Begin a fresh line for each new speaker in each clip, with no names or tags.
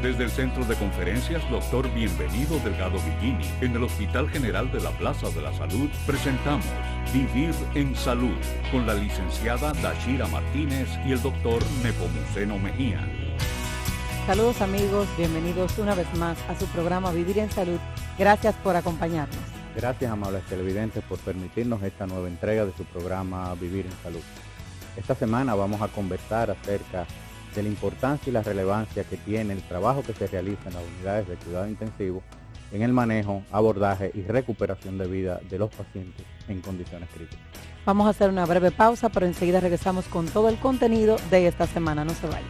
Desde el Centro de Conferencias Dr. Bienvenido Delgado Villini, en el Hospital General de la Plaza de la Salud, presentamos Vivir en Salud, con la licenciada Dashira Martínez y el doctor Nepomuceno Mejía.
Saludos amigos, bienvenidos una vez más a su programa Vivir en Salud. Gracias por acompañarnos.
Gracias, amables televidentes, por permitirnos esta nueva entrega de su programa Vivir en Salud. Esta semana vamos a conversar acerca de la importancia y la relevancia que tiene el trabajo que se realiza en las unidades de cuidado intensivo en el manejo, abordaje y recuperación de vida de los pacientes en condiciones críticas.
Vamos a hacer una breve pausa, pero enseguida regresamos con todo el contenido de esta semana. No se vayan.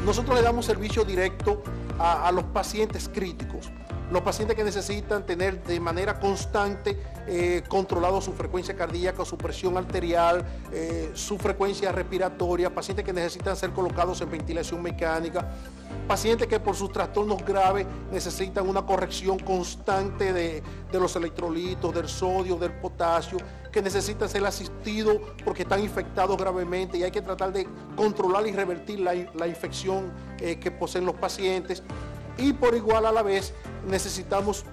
Nosotros le damos servicio directo a los pacientes críticos, los pacientes que necesitan tener de manera constante controlado su frecuencia cardíaca, su presión arterial, su frecuencia respiratoria, pacientes que necesitan ser colocados en ventilación mecánica, pacientes que por sus trastornos graves necesitan una corrección constante de los electrolitos, del sodio, del potasio, que necesitan ser asistidos porque están infectados gravemente y hay que tratar de controlar y revertir la infección que poseen los pacientes. Y por igual a la vez necesitamos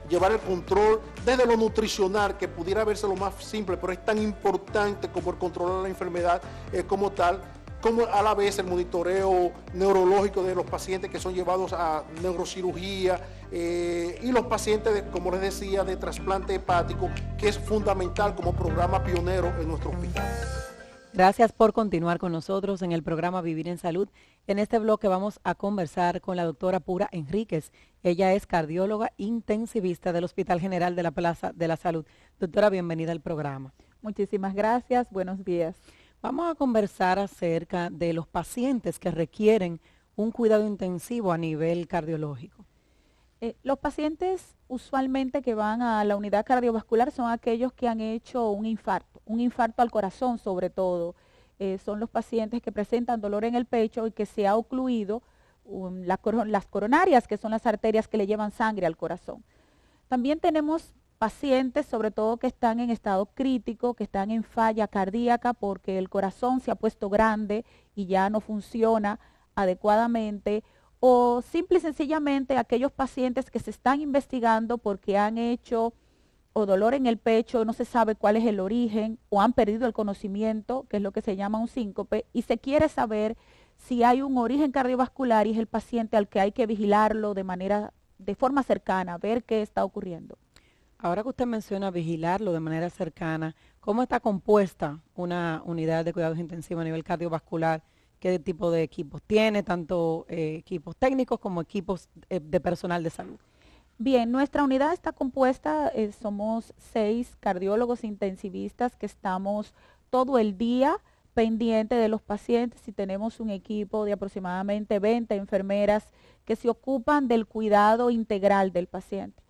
llevar el control desde lo nutricional, que pudiera verse lo más simple, pero es tan importante como el controlar la enfermedad como tal, como a la vez el monitoreo neurológico de los pacientes que son llevados a neurocirugía y los pacientes, como les decía, de trasplante hepático, que es fundamental como programa pionero en nuestro hospital.
Gracias por continuar con nosotros en el programa Vivir en Salud. En este bloque vamos a conversar con la doctora Pura Enríquez. Ella es cardióloga intensivista del Hospital General de la Plaza de la Salud. Doctora, bienvenida al programa.
Muchísimas gracias, buenos días.
Vamos a conversar acerca de los pacientes que requieren un cuidado intensivo a nivel cardiológico.
Los pacientes usualmente que van a la unidad cardiovascular son aquellos que han hecho un infarto al corazón sobre todo. Son los pacientes que presentan dolor en el pecho y que se ha ocluido las coronarias, que son las arterias que le llevan sangre al corazón. También tenemos pacientes, sobre todo que están en estado crítico, que están en falla cardíaca porque el corazón se ha puesto grande y ya no funciona adecuadamente, o simple y sencillamente aquellos pacientes que se están investigando porque han hecho o dolor en el pecho, no se sabe cuál es el origen, o han perdido el conocimiento, que es lo que se llama un síncope, y se quiere saber si hay un origen cardiovascular y es el paciente al que hay que vigilarlo de forma cercana, ver qué está ocurriendo.
Ahora que usted menciona vigilarlo de manera cercana, ¿cómo está compuesta una unidad de cuidados intensivos a nivel cardiovascular? ¿Qué tipo de equipos tiene? Tanto equipos técnicos como equipos de personal de salud.
Bien, nuestra unidad está compuesta, somos 6 cardiólogos intensivistas que estamos todo el día pendiente de los pacientes y tenemos un equipo de aproximadamente 20 enfermeras que se ocupan del cuidado integral del paciente.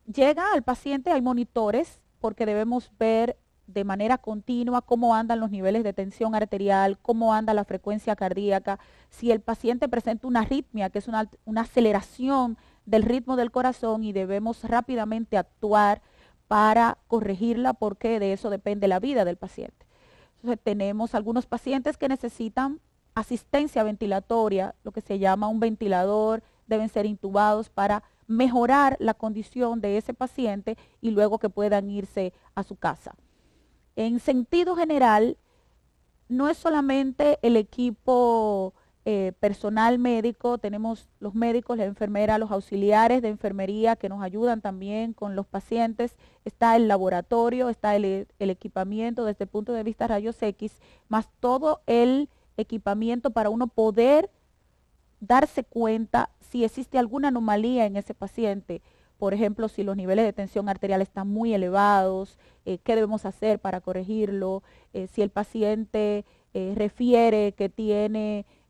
Llega al paciente, hay monitores porque debemos ver de manera continua cómo andan los niveles de tensión arterial, cómo anda la frecuencia cardíaca, si el paciente presenta una arritmia, que es una aceleración del ritmo del corazón y debemos rápidamente actuar para corregirla porque de eso depende la vida del paciente. Entonces tenemos algunos pacientes que necesitan asistencia ventilatoria, lo que se llama un ventilador, deben ser intubados para mejorar la condición de ese paciente y luego que puedan irse a su casa. En sentido general, no es solamente el equipo personal médico, tenemos los médicos, la enfermera, los auxiliares de enfermería que nos ayudan también con los pacientes, está el laboratorio, está el equipamiento desde el punto de vista rayos X, más todo el equipamiento para uno poder darse cuenta si existe alguna anomalía en ese paciente. Por ejemplo, si los niveles de tensión arterial están muy elevados, qué debemos hacer para corregirlo, si el paciente refiere que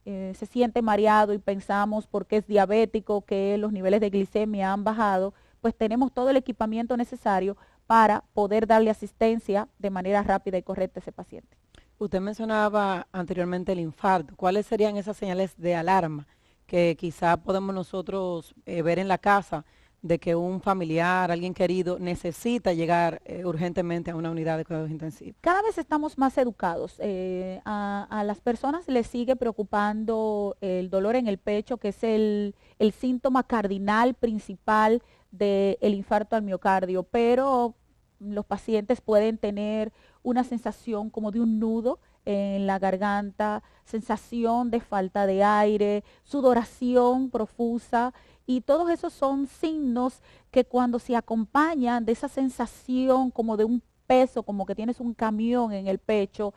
se siente mareado y pensamos porque es diabético, que los niveles de glicemia han bajado, pues tenemos todo el equipamiento necesario para poder darle asistencia de manera rápida y correcta a ese paciente.
Usted mencionaba anteriormente el infarto. ¿Cuáles serían esas señales de alarma que quizá podemos nosotros ver en la casa de que un familiar, alguien querido, necesita llegar urgentemente a una unidad de cuidados intensivos?
Cada vez estamos más educados. A las personas les sigue preocupando el dolor en el pecho, que es el síntoma cardinal principal del infarto al miocardio, pero los pacientes pueden tener una sensación como de un nudo en la garganta, sensación de falta de aire, sudoración profusa, y todos esos son signos que cuando se acompañan de esa sensación como de un peso, como que tienes un camión en el pecho,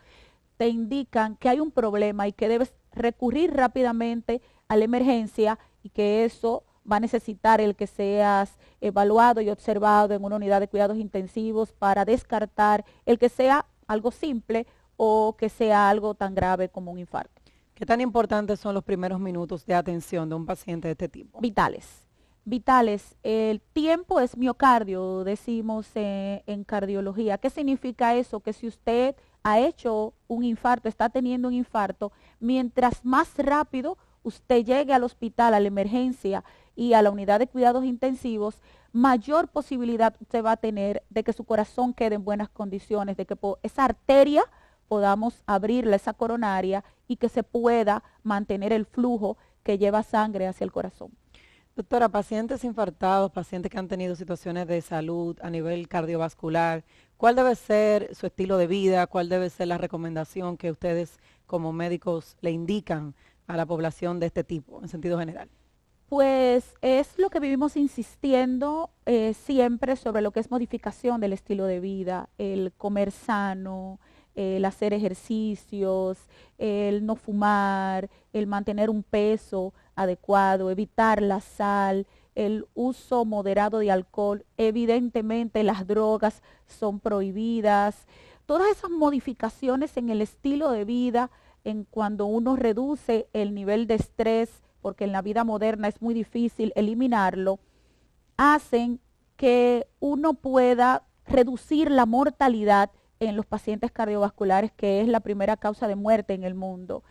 te indican que hay un problema y que debes recurrir rápidamente a la emergencia, y que eso va a necesitar el que seas evaluado y observado en una unidad de cuidados intensivos para descartar el que sea algo simple o que sea algo tan grave como un infarto.
¿Qué tan importantes son los primeros minutos de atención de un paciente de este tipo?
Vitales. Vitales. El tiempo es miocardio, decimos en cardiología. ¿Qué significa eso? Que si usted ha hecho un infarto, está teniendo un infarto, mientras más rápido usted llegue al hospital, a la emergencia y a la unidad de cuidados intensivos, mayor posibilidad usted va a tener de que su corazón quede en buenas condiciones, de que esa arteria podamos abrirla, esa coronaria, y que se pueda mantener el flujo que lleva sangre hacia el corazón.
Doctora, pacientes infartados, pacientes que han tenido situaciones de salud a nivel cardiovascular, ¿cuál debe ser su estilo de vida? ¿Cuál debe ser la recomendación que ustedes como médicos le indican a la población de este tipo, en sentido general?
Pues es lo que vivimos insistiendo siempre sobre lo que es modificación del estilo de vida, el comer sano, el hacer ejercicios, el no fumar, el mantener un peso adecuado, evitar la sal, el uso moderado de alcohol. Evidentemente las drogas son prohibidas. Todas esas modificaciones en el estilo de vida, en cuando uno reduce el nivel de estrés, porque en la vida moderna es muy difícil eliminarlo, hacen que uno pueda reducir la mortalidad en los pacientes cardiovasculares, que es la primera causa de muerte en el mundo.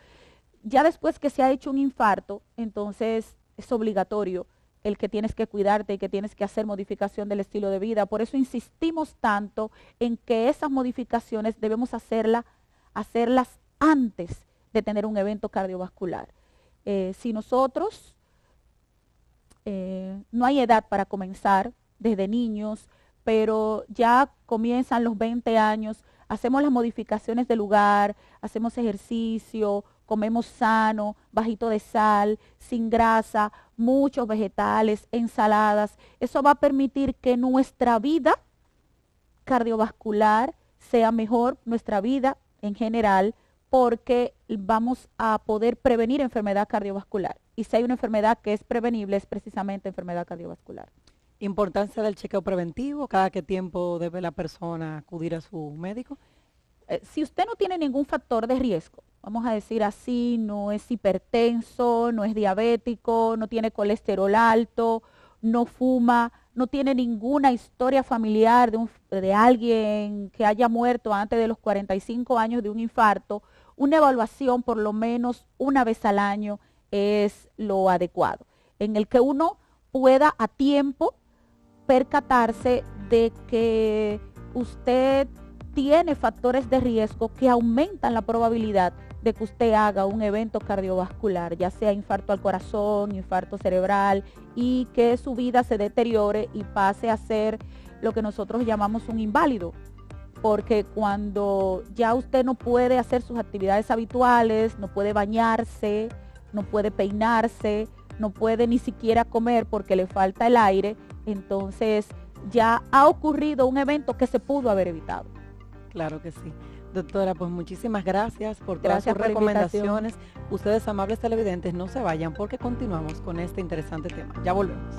Ya después que se ha hecho un infarto, entonces es obligatorio el que tienes que cuidarte y que tienes que hacer modificación del estilo de vida. Por eso insistimos tanto en que esas modificaciones debemos hacerlas antes de tener un evento cardiovascular. Si nosotros, no hay edad para comenzar desde niños, pero ya comienzan los 20 años, hacemos las modificaciones del lugar, hacemos ejercicio, comemos sano, bajito de sal, sin grasa, muchos vegetales, ensaladas. Eso va a permitir que nuestra vida cardiovascular sea mejor, nuestra vida en general, porque vamos a poder prevenir enfermedad cardiovascular. Y si hay una enfermedad que es prevenible, es precisamente enfermedad cardiovascular.
Importancia del chequeo preventivo, ¿cada qué tiempo debe la persona acudir a su médico?
Si usted no tiene ningún factor de riesgo, vamos a decir así, no es hipertenso, no es diabético, no tiene colesterol alto, no fuma, no tiene ninguna historia familiar de alguien que haya muerto antes de los 45 años de un infarto, una evaluación por lo menos una vez al año es lo adecuado, en el que uno pueda a tiempo percatarse de que usted tiene factores de riesgo que aumentan la probabilidad de que usted haga un evento cardiovascular, ya sea infarto al corazón, infarto cerebral, y que su vida se deteriore y pase a ser lo que nosotros llamamos un inválido. Porque cuando ya usted no puede hacer sus actividades habituales, no puede bañarse, no puede peinarse, no puede ni siquiera comer porque le falta el aire, entonces ya ha ocurrido un evento que se pudo haber evitado.
Claro que sí. Doctora, pues muchísimas gracias por todas
Gracias
sus
por la
recomendaciones. Ustedes, amables televidentes, no se vayan porque continuamos con este interesante tema. Ya volvemos.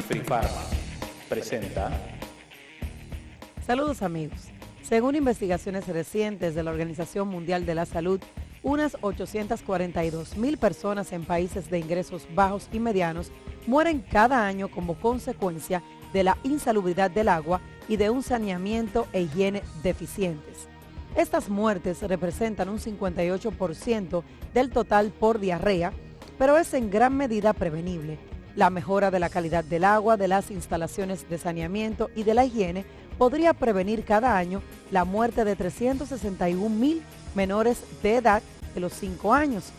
Frifarma presenta.
Saludos amigos. Según investigaciones recientes de la Organización Mundial de la Salud, unas 842,000 personas en países de ingresos bajos y medianos mueren cada año como consecuencia de la insalubridad del agua y de un saneamiento e higiene deficientes. Estas muertes representan un 58% del total por diarrea, pero es en gran medida prevenible. La mejora de la calidad del agua, de las instalaciones de saneamiento y de la higiene podría prevenir cada año la muerte de 361,000 menores de edad de los 5 años.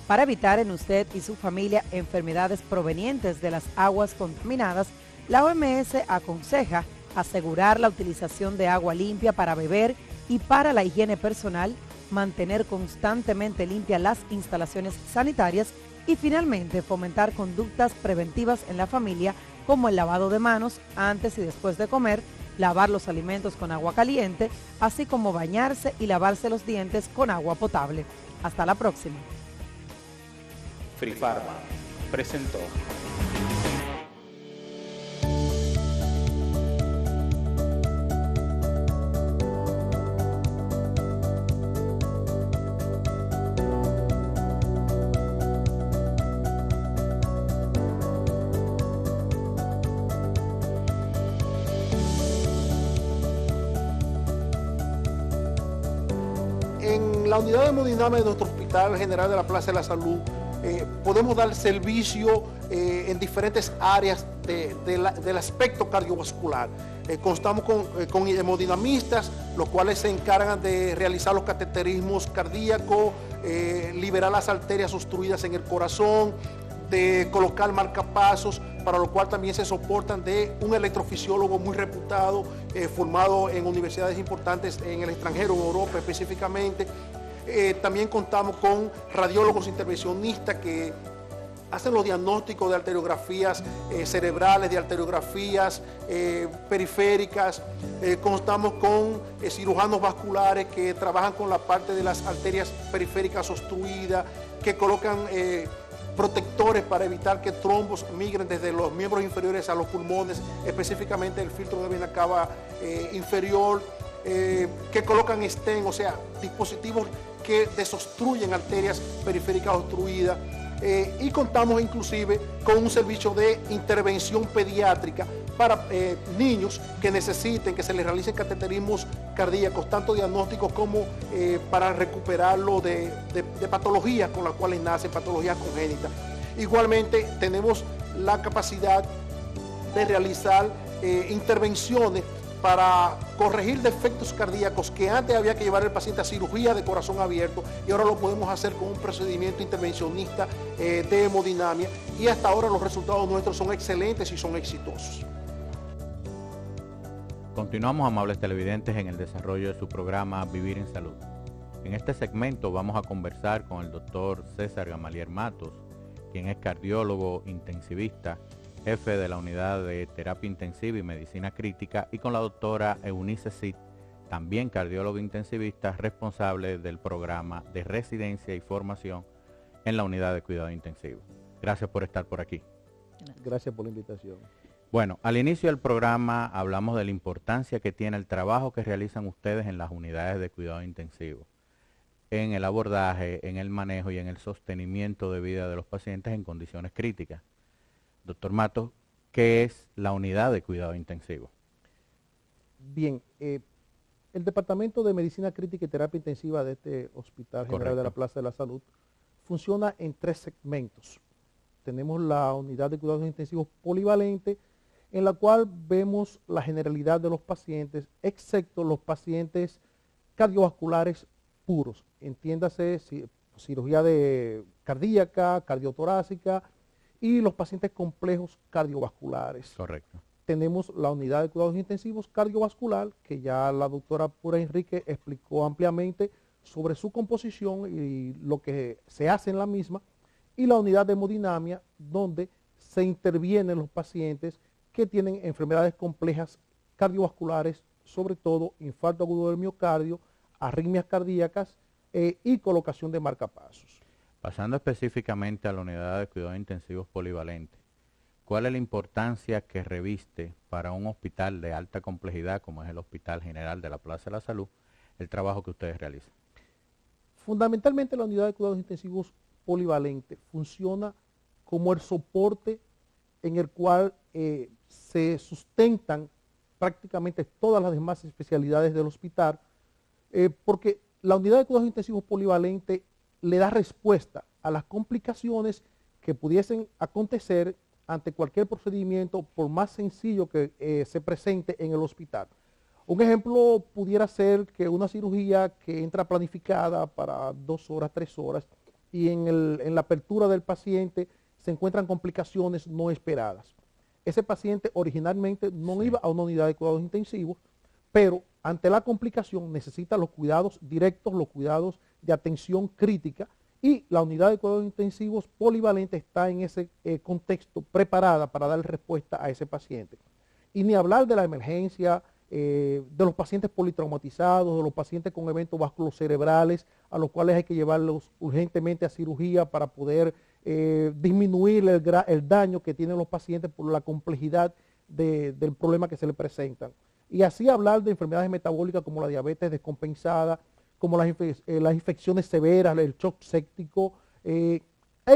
Para evitar en usted y su familia enfermedades provenientes de las aguas contaminadas, la OMS aconseja asegurar la utilización de agua limpia para beber y para la higiene personal, mantener constantemente limpias las instalaciones sanitarias y finalmente fomentar conductas preventivas en la familia como el lavado de manos antes y después de comer, lavar los alimentos con agua caliente, así como bañarse y lavarse los dientes con agua potable. Hasta la próxima.
Frifarma presentó.
En la unidad de hemodinamia de nuestro Hospital General de la Plaza de la Salud podemos dar servicio en diferentes áreas del aspecto cardiovascular. Contamos con hemodinamistas, los cuales se encargan de realizar los cateterismos cardíacos, liberar las arterias obstruidas en el corazón, de colocar marcapasos, para lo cual también se soportan de un electrofisiólogo muy reputado, formado en universidades importantes en el extranjero, en Europa específicamente. También contamos con radiólogos intervencionistas que hacen los diagnósticos de arteriografías cerebrales, de arteriografías periféricas. Contamos con cirujanos vasculares que trabajan con la parte de las arterias periféricas obstruidas, que colocan protectores para evitar que trombos migren desde los miembros inferiores a los pulmones, específicamente el filtro de vena cava inferior, que colocan stent, o sea, dispositivos que desobstruyen arterias periféricas obstruidas. Y contamos inclusive con un servicio de intervención pediátrica para niños que necesiten que se les realicen cateterismos cardíacos, tanto diagnósticos como para recuperarlo de patologías con las cuales nacen, patologías congénitas. Igualmente tenemos la capacidad de realizar intervenciones para corregir defectos cardíacos que antes había que llevar al paciente a cirugía de corazón abierto, y ahora lo podemos hacer con un procedimiento intervencionista de hemodinamia, y hasta ahora los resultados nuestros son excelentes y son exitosos.
Continuamos, amables televidentes, en el desarrollo de su programa Vivir en Salud. En este segmento vamos a conversar con el doctor César Gamaliel Matos, quien es cardiólogo intensivista, jefe de la unidad de terapia intensiva y medicina crítica, y con la doctora Eunice Cid, también cardiólogo intensivista, responsable del programa de residencia y formación en la unidad de cuidado intensivo. Gracias por estar por aquí.
Gracias por la invitación.
Bueno, al inicio del programa hablamos de la importancia que tiene el trabajo que realizan ustedes en las unidades de cuidado intensivo, en el abordaje, en el manejo y en el sostenimiento de vida de los pacientes en condiciones críticas. Doctor Matos, ¿qué es la unidad de cuidado intensivo?
Bien, el Departamento de Medicina Crítica y Terapia Intensiva de este Hospital General de la Plaza de la Salud funciona en 3 segmentos. tenemos la unidad de cuidados intensivos polivalente, en la cual vemos la generalidad de los pacientes, excepto los pacientes cardiovasculares puros, entiéndase cirugía cardíaca, cardiotorácica y los pacientes complejos cardiovasculares.
Correcto.
Tenemos la unidad de cuidados intensivos cardiovascular, que ya la doctora Pura Enrique explicó ampliamente sobre su composición y lo que se hace en la misma, y la unidad de hemodinamia, donde se intervienen los pacientes que tienen enfermedades complejas cardiovasculares, sobre todo infarto agudo del miocardio, arritmias cardíacas y colocación de marcapasos.
Pasando específicamente a la unidad de cuidados intensivos polivalente, ¿cuál es la importancia que reviste para un hospital de alta complejidad, como es el Hospital General de la Plaza de la Salud, el trabajo que ustedes realizan?
Fundamentalmente la unidad de cuidados intensivos polivalente funciona como el soporte en el cual se sustentan prácticamente todas las demás especialidades del hospital, porque la unidad de cuidados intensivos polivalente le da respuesta a las complicaciones que pudiesen acontecer ante cualquier procedimiento, por más sencillo que se presente en el hospital. Un ejemplo pudiera ser que una cirugía que entra planificada para 2 horas, 3 horas, y en la apertura del paciente se encuentran complicaciones no esperadas. Ese paciente originalmente no iba a una unidad de cuidados intensivos, pero ante la complicación necesita los cuidados directos, los cuidados de atención crítica, y la unidad de cuidados intensivos polivalente está en ese contexto preparada para dar respuesta a ese paciente. Y ni hablar de la emergencia, de los pacientes politraumatizados, de los pacientes con eventos vasculocerebrales, a los cuales hay que llevarlos urgentemente a cirugía para poder disminuir el daño que tienen los pacientes por la complejidad del problema que se le presentan. Y así hablar de enfermedades metabólicas como la diabetes descompensada, como las infecciones severas, el shock séptico, e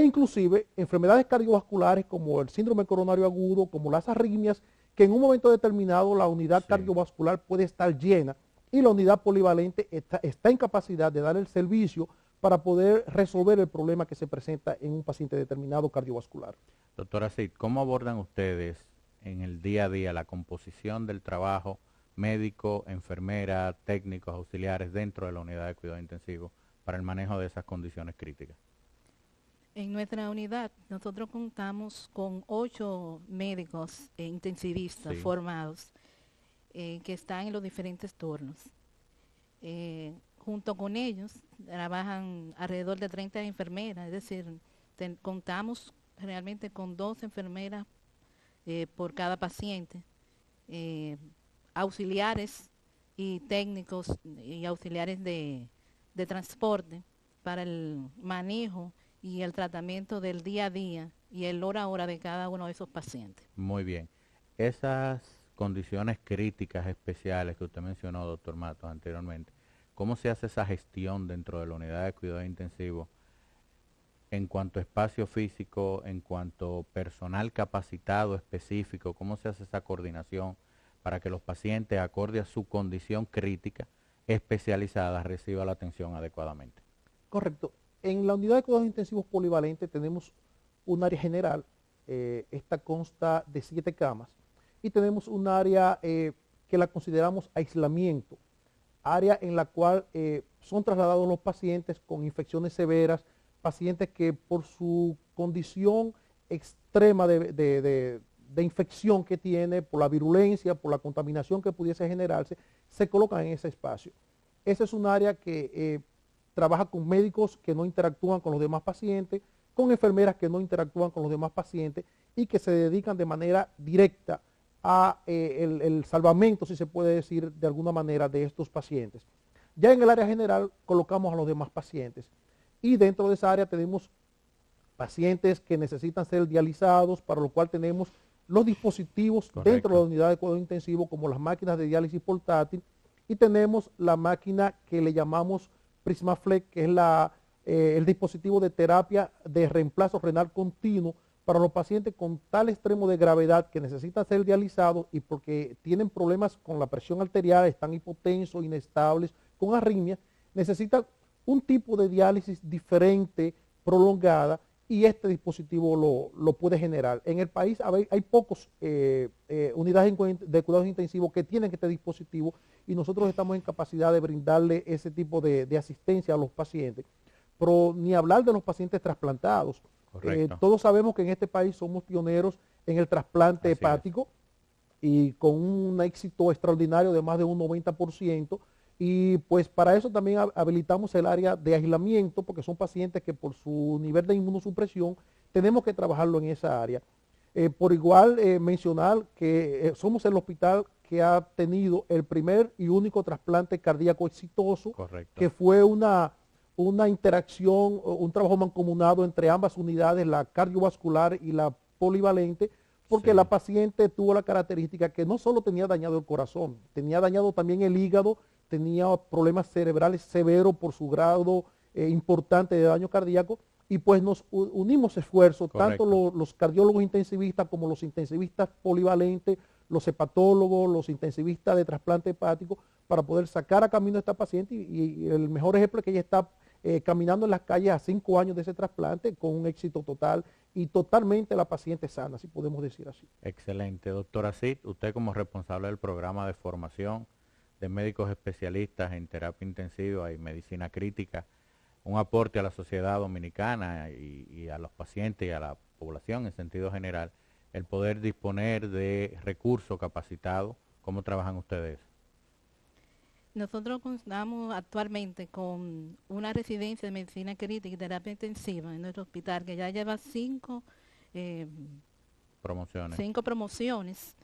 inclusive enfermedades cardiovasculares como el síndrome coronario agudo, como las arritmias, que en un momento determinado la unidad cardiovascular puede estar llena y la unidad polivalente está en capacidad de dar el servicio para poder resolver el problema que se presenta en un paciente determinado cardiovascular.
Doctora Cid, ¿cómo abordan ustedes en el día a día la composición del trabajo médico, enfermera, técnicos, auxiliares dentro de la unidad de cuidado intensivo para el manejo de esas condiciones críticas?
En nuestra unidad nosotros contamos con 8 médicos intensivistas formados que están en los diferentes turnos. Junto con ellos trabajan alrededor de 30 enfermeras, es decir, contamos realmente con 2 enfermeras por cada paciente, auxiliares y técnicos y auxiliares de transporte para el manejo y el tratamiento del día a día y el hora a hora de cada uno de esos pacientes.
Muy bien. Esas condiciones críticas especiales que usted mencionó, doctor Matos, anteriormente, ¿cómo se hace esa gestión dentro de la unidad de cuidado intensivo en cuanto a espacio físico, en cuanto a personal capacitado específico? ¿Cómo se hace esa coordinación para que los pacientes, acorde a su condición crítica especializada, reciban la atención adecuadamente?
Correcto. En la unidad de cuidados intensivos polivalente tenemos un área general, esta consta de 7 camas, y tenemos un área que la consideramos aislamiento, área en la cual son trasladados los pacientes con infecciones severas, pacientes que por su condición extrema de infección que tiene, por la virulencia, por la contaminación que pudiese generarse, se colocan en ese espacio. Ese es un área que trabaja con médicos que no interactúan con los demás pacientes, con enfermeras que no interactúan con los demás pacientes y que se dedican de manera directa a el salvamento, si se puede decir de alguna manera, de estos pacientes. Ya en el área general colocamos a los demás pacientes y dentro de esa área tenemos pacientes que necesitan ser dializados, para lo cual tenemos los dispositivos dentro de la unidad de cuidado intensivo, como las máquinas de diálisis portátil, y tenemos la máquina que le llamamos Prismaflex, que es el dispositivo de terapia de reemplazo renal continuo para los pacientes con tal extremo de gravedad que necesitan ser dializados y porque tienen problemas con la presión arterial, están hipotensos, inestables, con arritmia, necesitan un tipo de diálisis diferente, prolongada, y este dispositivo lo puede generar. En el país hay pocos unidades de cuidados intensivos que tienen este dispositivo y nosotros estamos en capacidad de brindarle ese tipo de asistencia a los pacientes. Pero ni hablar de los pacientes trasplantados. Todos sabemos que en este país somos pioneros en el trasplante hepático y con un éxito extraordinario de más de un 90%. Y pues para eso también habilitamos el área de aislamiento, porque son pacientes que por su nivel de inmunosupresión tenemos que trabajarlo en esa área. Por igual mencionar que somos el hospital que ha tenido el primer y único trasplante cardíaco exitoso, que fue una interacción, un trabajo mancomunado entre ambas unidades, la cardiovascular y la polivalente, porque la paciente tuvo la característica que no solo tenía dañado el corazón, tenía dañado también el hígado, tenía problemas cerebrales severos por su grado importante de daño cardíaco, y pues nos unimos esfuerzos, tanto los cardiólogos intensivistas como los intensivistas polivalentes, los hepatólogos, los intensivistas de trasplante hepático, para poder sacar a camino a esta paciente, y el mejor ejemplo es que ella está caminando en las calles a 5 años de ese trasplante con un éxito total y totalmente la paciente sana, si podemos decir así.
Excelente. Doctora Cid, usted como responsable del programa de formación de médicos especialistas en terapia intensiva y medicina crítica, un aporte a la sociedad dominicana y a los pacientes y a la población en sentido general, el poder disponer de recursos capacitados. ¿Cómo trabajan ustedes?
Nosotros contamos actualmente con una residencia de medicina crítica y terapia intensiva en nuestro hospital que ya lleva 5 promociones.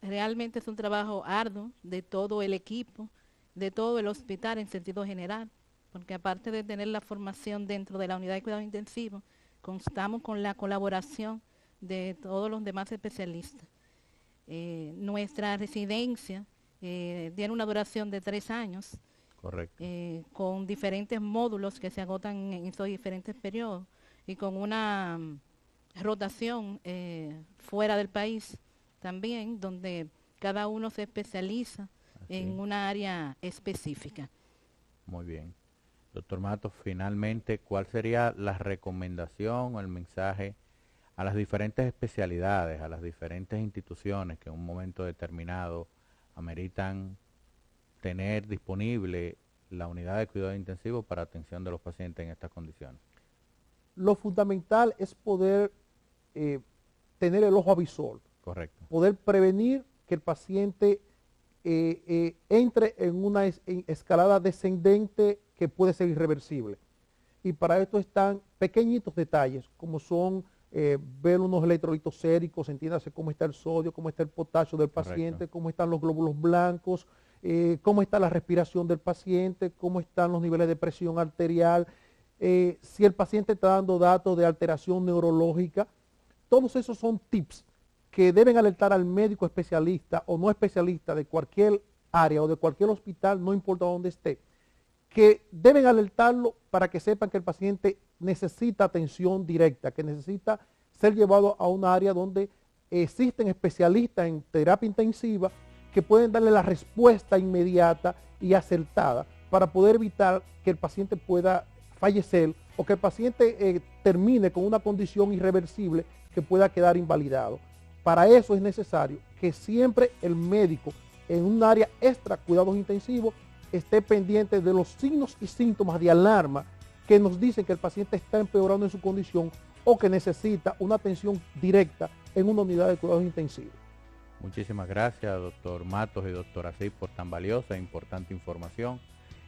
Realmente es un trabajo arduo de todo el equipo, de todo el hospital en sentido general, porque aparte de tener la formación dentro de la unidad de cuidado intensivo, contamos con la colaboración de todos los demás especialistas. Nuestra residencia tiene una duración de 3 años, con diferentes módulos que se agotan en estos diferentes periodos y con una rotación fuera del país también, donde cada uno se especializa en una área específica.
Muy bien. Doctor Matos, finalmente, ¿cuál sería la recomendación o el mensaje a las diferentes especialidades, a las diferentes instituciones que en un momento determinado ameritan tener disponible la unidad de cuidado intensivo para atención de los pacientes en estas condiciones?
Lo fundamental es poder tener el ojo avisor.
Correcto.
Poder prevenir que el paciente entre en una escalada descendente que puede ser irreversible. Y para esto están pequeñitos detalles, como son ver unos electrolitos séricos, entiéndase cómo está el sodio, cómo está el potasio del paciente, cómo están los glóbulos blancos, cómo está la respiración del paciente, cómo están los niveles de presión arterial, si el paciente está dando datos de alteración neurológica. Todos esos son tips que deben alertar al médico especialista o no especialista de cualquier área o de cualquier hospital, no importa dónde esté, que deben alertarlo para que sepan que el paciente necesita atención directa, que necesita ser llevado a una área donde existen especialistas en terapia intensiva que pueden darle la respuesta inmediata y acertada para poder evitar que el paciente pueda fallecer o que el paciente termine con una condición irreversible que pueda quedar invalidado. Para eso es necesario que siempre el médico en un área extra cuidados intensivos esté pendiente de los signos y síntomas de alarma que nos dicen que el paciente está empeorando en su condición o que necesita una atención directa en una unidad de cuidados intensivos.
Muchísimas gracias, doctor Matos y doctora Cid, por tan valiosa e importante información.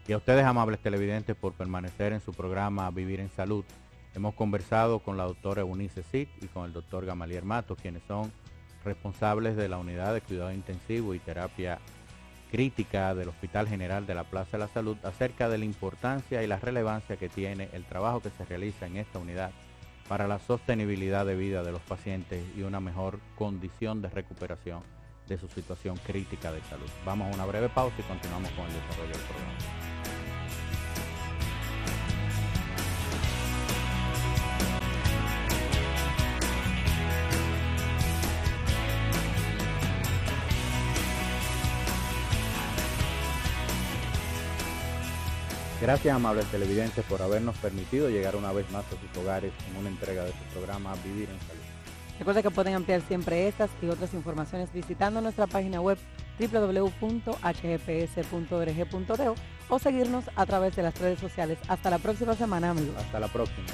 Y a ustedes, amables televidentes, por permanecer en su programa Vivir en Salud. Hemos conversado con la doctora Eunice Cid y con el doctor Gamaliel Matos, quienes son responsables de la unidad de cuidado intensivo y terapia crítica del Hospital General de la Plaza de la Salud, acerca de la importancia y la relevancia que tiene el trabajo que se realiza en esta unidad para la sostenibilidad de vida de los pacientes y una mejor condición de recuperación de su situación crítica de salud. Vamos a una breve pausa y continuamos con el desarrollo del programa. Gracias, amables televidentes, por habernos permitido llegar una vez más a sus hogares en una entrega de su programa Vivir en Salud.
Recuerda que pueden ampliar siempre estas y otras informaciones visitando nuestra página web www.hgps.org.do o seguirnos a través de las redes sociales. Hasta la próxima semana, amigos.
Hasta la próxima.